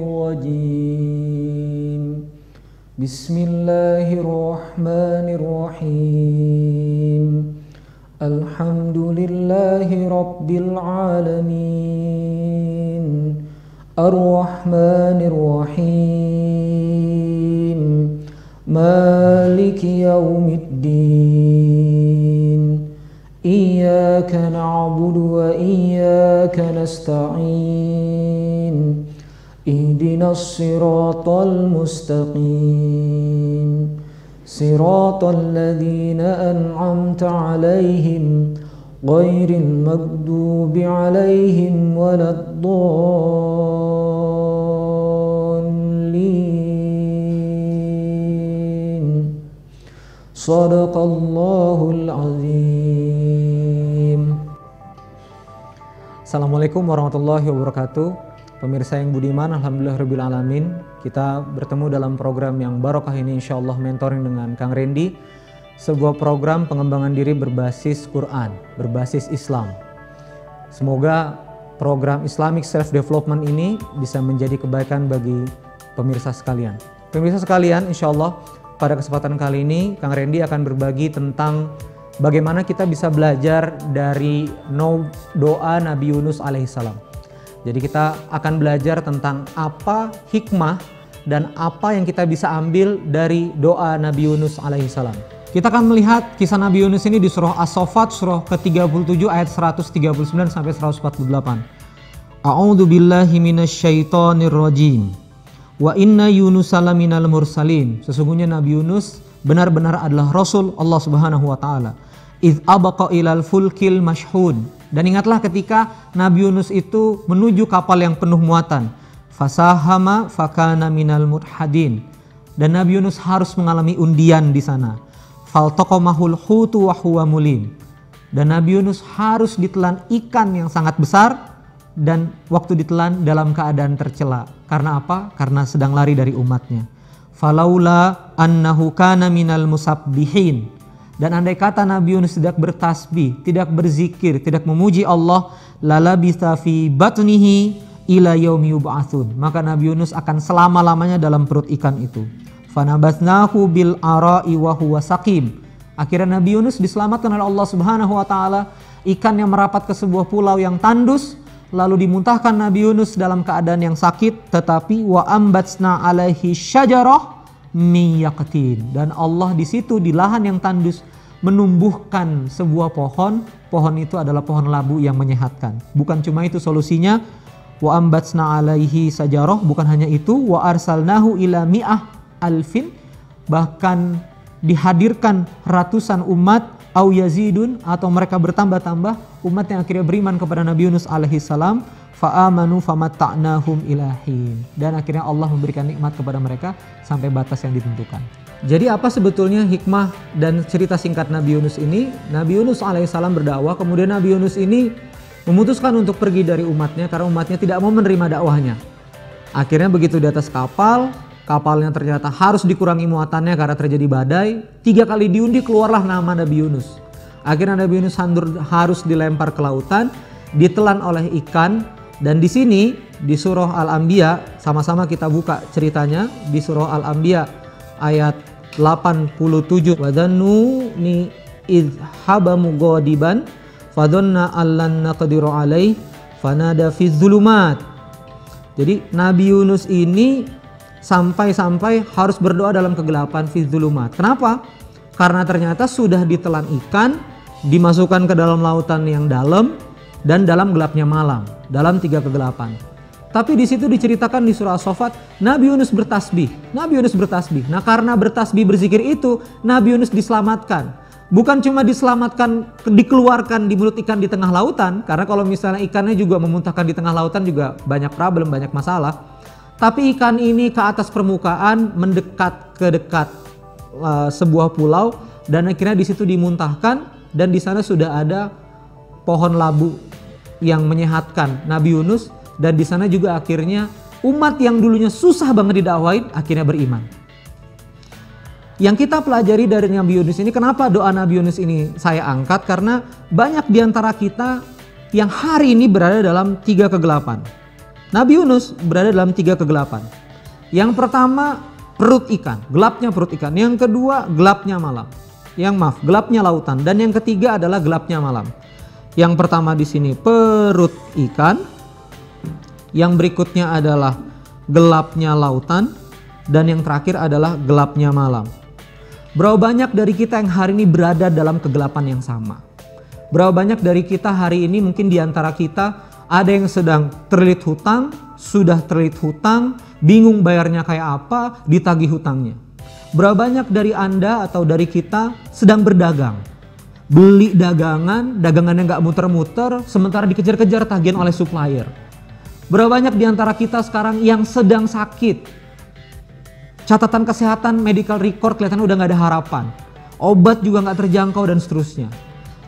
الرجيم بسم الله الرحمن الرحيم الحمد لله رب العالمين الرحمن الرحيم مالك يوم الدين إياك نعبد وإياك نستعين اهدنا الصراط المستقيم صراط الذين أنعمت عليهم غير المغضوب عليهم ولا الضالين صدق الله العظيم. Assalamualaikum warahmatullahi wabarakatuh. Pemirsa yang budiman, alhamdulillahirabbil alamin. Kita bertemu dalam program yang barokah ini, insyaallah mentoring dengan Kang Randy. Sebuah program pengembangan diri berbasis Quran, berbasis Islam. Semoga program Islamic Self Development ini bisa menjadi kebaikan bagi pemirsa sekalian. Pemirsa sekalian, insyaallah pada kesempatan kali ini Kang Randy akan berbagi tentang bagaimana kita bisa belajar dari doa Nabi Yunus alaihissalam. Jadi kita akan belajar tentang apa hikmah dan apa yang kita bisa ambil dari doa Nabi Yunus alaihissalam. Kita akan melihat kisah Nabi Yunus ini di surah As-Saffat surah ke-37 ayat 139 sampai 148. A'udzu billahi minasyaitonir rajim. Wa inna Yunusa laminal mursalin. Sesungguhnya Nabi Yunus benar-benar adalah Rasul Allah Subhanahu wa taala. Idh abaqa ilal fulkil mashhun. Dan ingatlah ketika Nabi Yunus itu menuju kapal yang penuh muatan. Fasahama fakana minal mudhadin. Dan Nabi Yunus harus mengalami undian di sana. Faltaqamahul hutu wa huwa mulim. Dan Nabi Yunus harus ditelan ikan yang sangat besar dan waktu ditelan dalam keadaan tercela. Karena apa? Karena sedang lari dari umatnya. Falaula annahu kana minal musabbihin. Dan andai kata Nabi Yunus tidak bertasbih, tidak berzikir, tidak memuji Allah, lalabitha fi batnihi ila yaumi yub'atsun. Maka Nabi Yunus akan selama-lamanya dalam perut ikan itu. Fanabatsnahu bil ara'i wa huwa saqim. Akhirnya Nabi Yunus diselamatkan oleh Allah Subhanahu wa taala, ikan yang merapat ke sebuah pulau yang tandus, lalu dimuntahkan Nabi Yunus dalam keadaan yang sakit, tetapi wa ambatsna alaihi syajarah min yaqtin. Dan Allah di situ di lahan yang tandus menumbuhkan sebuah pohon. Pohon itu adalah pohon labu yang menyehatkan. Bukan cuma itu solusinya, wa ambatsna alaihi sajarah, bukan hanya itu, wa arsalnahu ila mi'ah alfin, bahkan dihadirkan ratusan umat, au yazidun, atau mereka bertambah-tambah umat yang akhirnya beriman kepada Nabi Yunus alaihi salam. Fa'amanu famatta'nahum ilahin. Dan akhirnya Allah memberikan nikmat kepada mereka sampai batas yang ditentukan. Jadi apa sebetulnya hikmah dan cerita singkat Nabi Yunus ini? Nabi Yunus alaihissalam berdakwah, kemudian Nabi Yunus ini memutuskan untuk pergi dari umatnya karena umatnya tidak mau menerima dakwahnya. Akhirnya begitu di atas kapal, kapalnya ternyata harus dikurangi muatannya karena terjadi badai. 3 kali diundi keluarlah nama Nabi Yunus. Akhirnya Nabi Yunus harus dilempar ke lautan, ditelan oleh ikan. Dan di sini di surah Al-Anbiya, sama-sama kita buka ceritanya di surah Al-Anbiya ayat 87. Wadhannu ni idhaba mughadiban fadhanna allan naqdiru alaih fanada fi dzulumat. Jadi Nabi Yunus ini sampai-sampai harus berdoa dalam kegelapan fi dzulumat. Kenapa? Karena ternyata sudah ditelan ikan, dimasukkan ke dalam lautan yang dalam dan dalam gelapnya malam, dalam 3 kegelapan. Tapi di situ diceritakan di surah As-Saffat, Nabi Yunus bertasbih. Nabi Yunus bertasbih. Nah, karena bertasbih berzikir itu, Nabi Yunus diselamatkan. Bukan cuma diselamatkan, dikeluarkan di mulut ikan di tengah lautan, karena kalau misalnya ikannya juga memuntahkan di tengah lautan juga banyak problem, banyak masalah. Tapi ikan ini ke atas permukaan, mendekat ke dekat sebuah pulau, dan akhirnya di situ dimuntahkan, dan di sana sudah ada pohon labu yang menyehatkan Nabi Yunus. Dan di sana juga akhirnya umat yang dulunya susah banget didakwain akhirnya beriman. Yang kita pelajari dari Nabi Yunus ini, kenapa doa Nabi Yunus ini saya angkat? Karena banyak diantara kita yang hari ini berada dalam 3 kegelapan. Nabi Yunus berada dalam 3 kegelapan. Yang pertama perut ikan, gelapnya perut ikan. Yang kedua gelapnya malam. Gelapnya lautan. Dan yang ketiga adalah gelapnya malam. Yang pertama di sini perut ikan. Yang berikutnya adalah gelapnya lautan. Dan yang terakhir adalah gelapnya malam. Berapa banyak dari kita yang hari ini berada dalam kegelapan yang sama? Berapa banyak dari kita hari ini mungkin di antara kita ada yang sedang terlilit hutang, sudah terlilit hutang, bingung bayarnya kayak apa, ditagih hutangnya. Berapa banyak dari Anda atau dari kita sedang berdagang, beli dagangannya nggak muter-muter, sementara dikejar-kejar tagihan oleh supplier. Berapa banyak di antara kita sekarang yang sedang sakit, catatan kesehatan, medical record kelihatannya udah nggak ada harapan, obat juga nggak terjangkau dan seterusnya.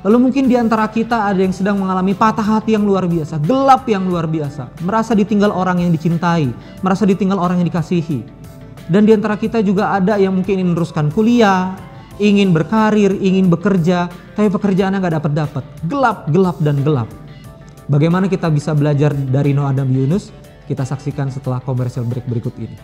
Lalu mungkin di antara kita ada yang sedang mengalami patah hati yang luar biasa, gelap yang luar biasa, merasa ditinggal orang yang dicintai, merasa ditinggal orang yang dikasihi. Dan di antara kita juga ada yang mungkin ingin meneruskan kuliah, ingin berkarir, ingin bekerja, tapi pekerjaannya nggak dapat. Gelap, gelap, dan gelap. Bagaimana kita bisa belajar dari Nabi Yunus? Kita saksikan setelah commercial break berikut ini.